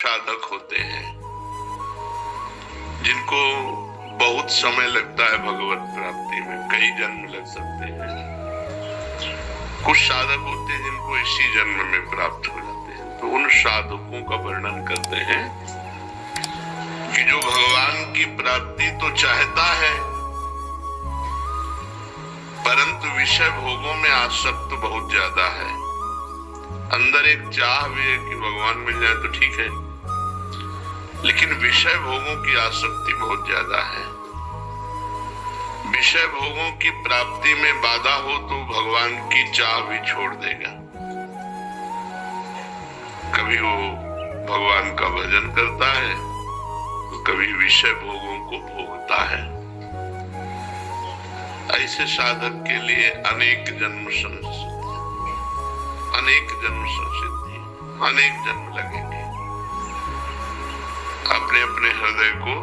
साधक होते हैं जिनको बहुत समय लगता है भगवत प्राप्ति में, कई जन्म लग सकते हैं। कुछ साधक होते हैं जिनको इसी जन्म में प्राप्त हो जाते हैं। तो उन साधकों का वर्णन करते हैं कि जो भगवान की प्राप्ति तो चाहता है परंतु विषय भोगों में आसक्त बहुत ज्यादा है। अंदर एक चाह भी है कि भगवान मिल जाए तो ठीक है, लेकिन विषय भोगों की आसक्ति बहुत ज्यादा है। विषय भोगों की प्राप्ति में बाधा हो तो भगवान की चाह भी छोड़ देगा। कभी वो भगवान का भजन करता है तो कभी विषय भोगों को भोगता है। ऐसे साधक के लिए अनेक जन्म संसिद्धि, अनेक जन्म लगेंगे। अपने अपने हृदय को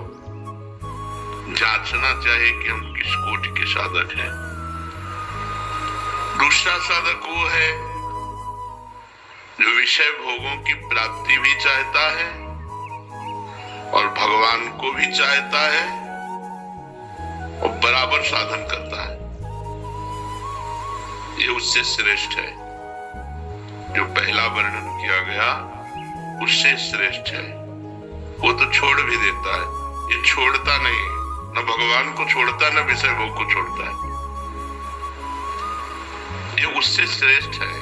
जांचना चाहिए कि हम किस कोटि के साधक हैं। दूसरा साधक वो है जो विषय भोगों की प्राप्ति भी चाहता है और भगवान को भी चाहता है और बराबर साधन करता है। ये उससे श्रेष्ठ है। जो पहला वर्णन किया गया उससे श्रेष्ठ है। वो तो छोड़ भी देता है, ये छोड़ता नहीं, न भगवान को छोड़ता न विषय भोग को छोड़ता है। ये उससे श्रेष्ठ है,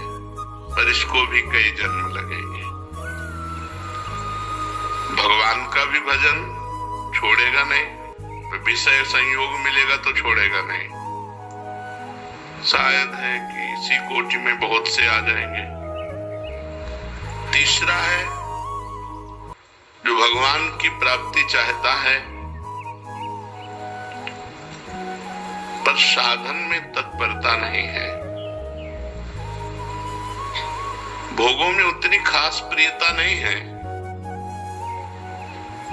पर इसको भी कई जन्म लगेंगे। भगवान का भी भजन छोड़ेगा नहीं, विषय संयोग मिलेगा तो छोड़ेगा नहीं। शायद है कि इसी कोटि में बहुत से आ जाएंगे। तीसरा है जो भगवान की प्राप्ति चाहता है पर साधन में तत्परता नहीं है, भोगों में उतनी खास प्रियता नहीं है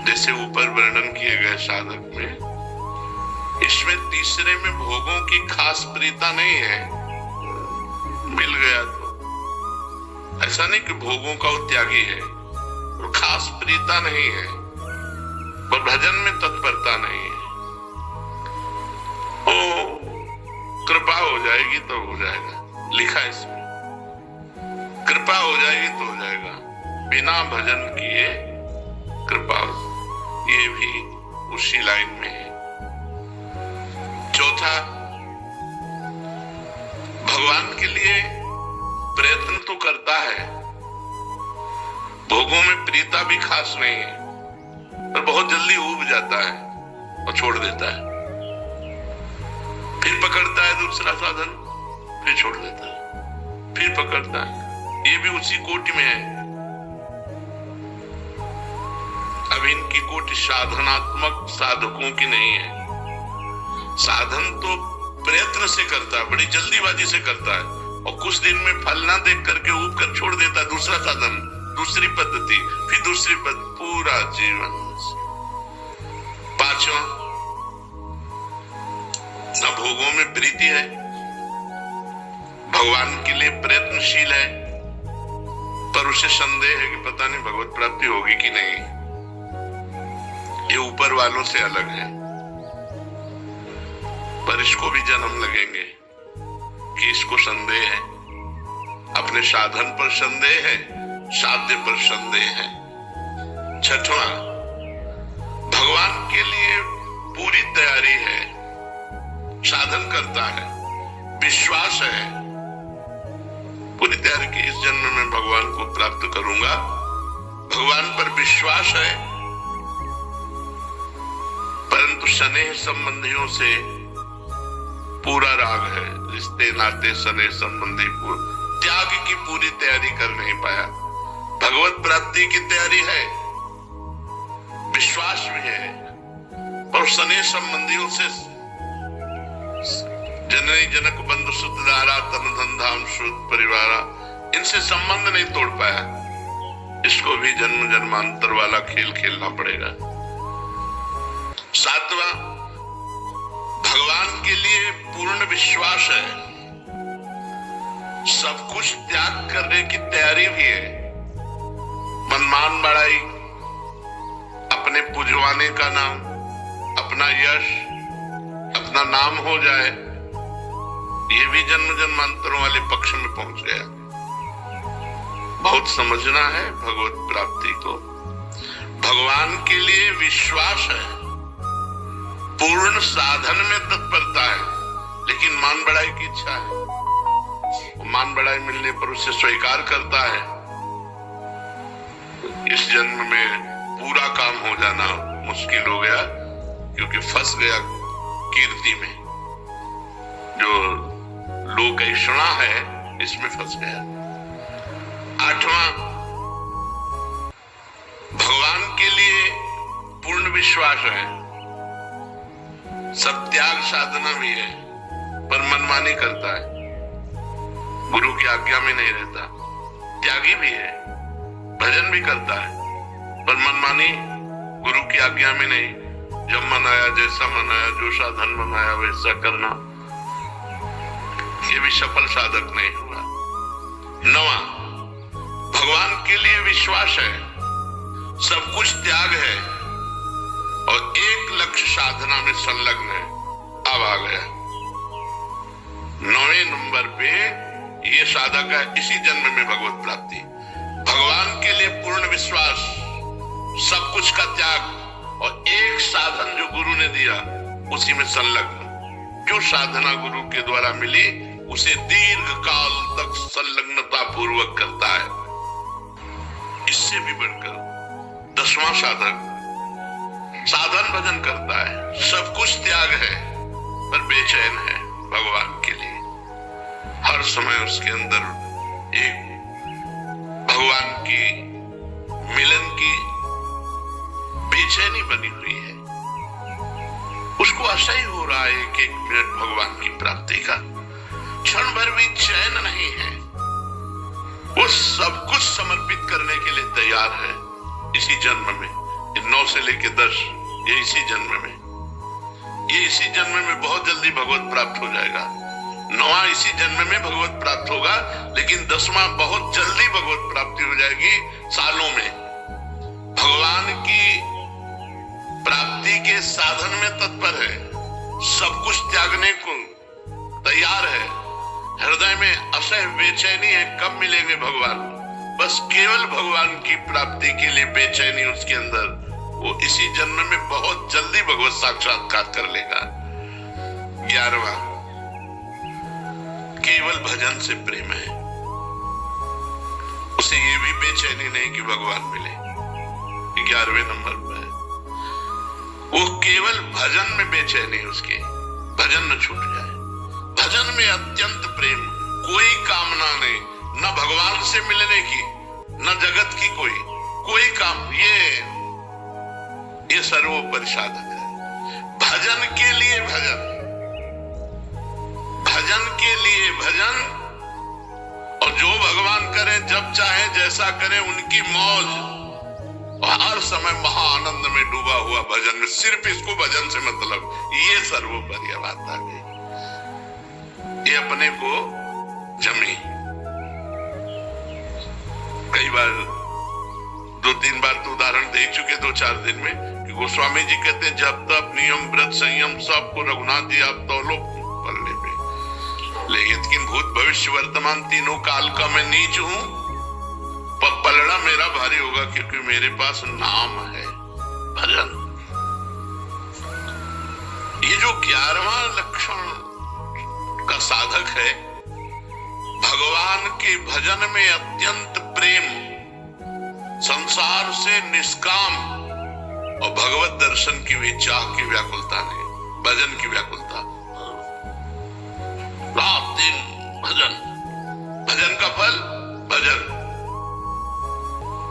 जैसे ऊपर वर्णन किए गए साधक में। इसमें तीसरे में भोगों की खास प्रियता नहीं है। मिल गया तो ऐसा नहीं कि भोगों का वो त्यागी है, और खास प्रियता नहीं है, पर भजन में तत्परता नहीं है। ओ कृपा हो जाएगी तो हो जाएगा, लिखा इसमें कृपा हो जाएगी तो हो जाएगा, बिना भजन किए कृपा हो। ये भी उसी लाइन में है। चौथा, भगवान के लिए प्रयत्न तो करता है, भोगों में प्रीता भी खास नहीं है, पर बहुत जल्दी ऊब जाता है और छोड़ देता है। फिर पकड़ता है दूसरा साधन, फिर छोड़ देता है, फिर पकड़ता है। ये भी उसी कोटि में है। अब इनकी कोटि साधनात्मक साधकों की नहीं है। साधन तो प्रयत्न से करता है, बड़ी जल्दीबाजी से करता है, और कुछ दिन में फल ना देख करके ऊब कर छोड़ देता है। दूसरा साधन, दूसरी पद्धति, फिर दूसरी पद्धति, पूरा जीवन। पांचवा, न भोगों में प्रीति है, भगवान के लिए प्रयत्नशील है, पर उसे संदेह है कि पता नहीं भगवत प्राप्ति होगी कि नहीं। ये ऊपर वालों से अलग है, पर इसको भी जन्म लगेंगे कि इसको संदेह है, अपने साधन पर संदेह है, साध्य पर संदेह है। छठवां, भगवान के लिए पूरी तैयारी है, साधन करता है, विश्वास है, पूरी तैयारी की इस जन्म में भगवान को प्राप्त करूंगा, भगवान पर विश्वास है, परंतु स्नेह संबंधियों से पूरा राग है, रिश्ते नाते स्नेह संबंधी त्याग की पूरी तैयारी कर नहीं पाया। भगवत प्राप्ति की तैयारी है, विश्वास भी है, और स्नेह संबंधियों से जननी जनक बंधु सुत दारा तन धन धाम श्रुत परिवारा, इनसे संबंध नहीं तोड़ पाया। इसको भी जन्म जन्मांतर वाला खेल खेलना पड़ेगा। सातवां, भगवान के लिए पूर्ण विश्वास है, सब कुछ त्याग करने की तैयारी भी है। मनमान बड़ाई कमाने का नाम, अपना यश, अपना नाम हो जाए, ये भी जन्म जन्मांतरों वाले पक्ष में पहुंच गया। बहुत समझना है भगवत प्राप्ति को। भगवान के लिए विश्वास है, पूर्ण साधन में तत्परता है, लेकिन मान बढ़ाई की इच्छा है। मान बढ़ाई मिलने पर उसे स्वीकार करता है। इस जन्म में पूरा काम हो जाना मुश्किल हो गया, क्योंकि फंस गया कीर्ति में। जो लोकैषणा है, इसमें फंस गया। 8वां, भगवान के लिए पूर्ण विश्वास है, सब त्याग साधना भी है, पर मनमानी करता है, गुरु की आज्ञा में नहीं रहता। त्यागी भी है, भजन भी करता है, पर मनमानी, गुरु की आज्ञा में नहीं। जब मन आया, जैसा मन आया, जो साधन मन आया वैसा करना, ये भी सफल साधक नहीं हुआ। 9वां, भगवान के लिए विश्वास है, सब कुछ त्याग है और एक लक्ष्य साधना में संलग्न है। अब आ गया 9वें नंबर पे, ये साधक है इसी जन्म में भगवत प्राप्ति। भगवान के लिए पूर्ण विश्वास, सब कुछ का त्याग और एक साधन जो गुरु ने दिया उसी में संलग्न। जो साधना गुरु के द्वारा मिली उसे दीर्घ काल तक संलग्नता पूर्वक करता है। इससे भी बढ़कर 10वां साधक साधन भजन करता है, सब कुछ त्याग है पर बेचैन है भगवान के लिए। हर समय उसके अंदर एक भगवान की मिलन की बेचैनी बनी हुई है। उसको आशा ही हो रहा है एक मिनट भगवान की प्राप्ति का, क्षण भर भी चैन नहीं है। वो सब कुछ समर्पित करने के लिए तैयार है इसी जन्म में। 9 से लेके 10, ये इसी जन्म में, ये इसी जन्म में बहुत जल्दी भगवत प्राप्त हो जाएगा। 9वां इसी जन्म में भगवत प्राप्त होगा, लेकिन 10वां बहुत जल्दी भगवत प्राप्ति हो जाएगी, सालों में। भगवान की प्राप्ति के साधन में तत्पर है, सब कुछ त्यागने को तैयार है। हृदय में असह बेचैनी है, कब मिलेंगे भगवान। बस केवल भगवान की प्राप्ति के लिए बेचैनी उसके अंदर, वो इसी जन्म में बहुत जल्दी भगवत साक्षात्कार कर लेगा। 11वां, केवल भजन से प्रेम है, उसे ये भी बेचैनी नहीं कि भगवान मिले। 11वें नंबर पर वो केवल भजन में बेचैनी, उसके भजन न छूट जाए। भजन में अत्यंत प्रेम, कोई कामना नहीं, न भगवान से मिलने की, न जगत की कोई काम। ये सर्वोपरि साधक है। भजन के लिए भजन, भजन के लिए भजन, और जो भगवान करे, जब चाहे जैसा करे, उनकी मौज, और हर समय महाआनंद में डूबा हुआ भजन में, सिर्फ इसको भजन से मतलब, ये सर्वोपरि बात आ गई। ये अपने को जमी। कई बार 2-3 बार तो उदाहरण दे चुके 2-4 दिन में, कि गोस्वामी जी कहते हैं जब तक नियम व्रत संयम सबको रघुनाथ जी आप तौलो पलने पे, लेकिन भूत भविष्य वर्तमान तीनों काल का मैं नीच हूं, पर पलड़ा मेरा भारी होगा, क्योंकि मेरे पास नाम है, भजन। ये जो 11वां लक्षण का साधक है, भगवान के भजन में अत्यंत प्रेम, संसार से निष्काम, और भगवत दर्शन की भी चाह की व्याकुलता नहीं, भजन की व्याकुलता। रात दिन भजन, भजन का फल भजन।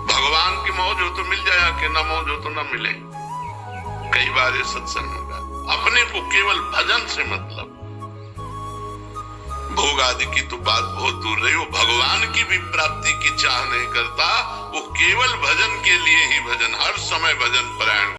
भगवान की मौज हो तो मिल जाए, कि ना मौज हो तो ना मिले। कई बार ये सत्संग होगा, अपने को केवल भजन से मतलब, भोग आदि की तो बात बहुत दूर रही। वो भगवान की भी प्राप्ति की चाह नहीं करता, वो केवल भजन के लिए ही भजन, हर समय भजन परायण।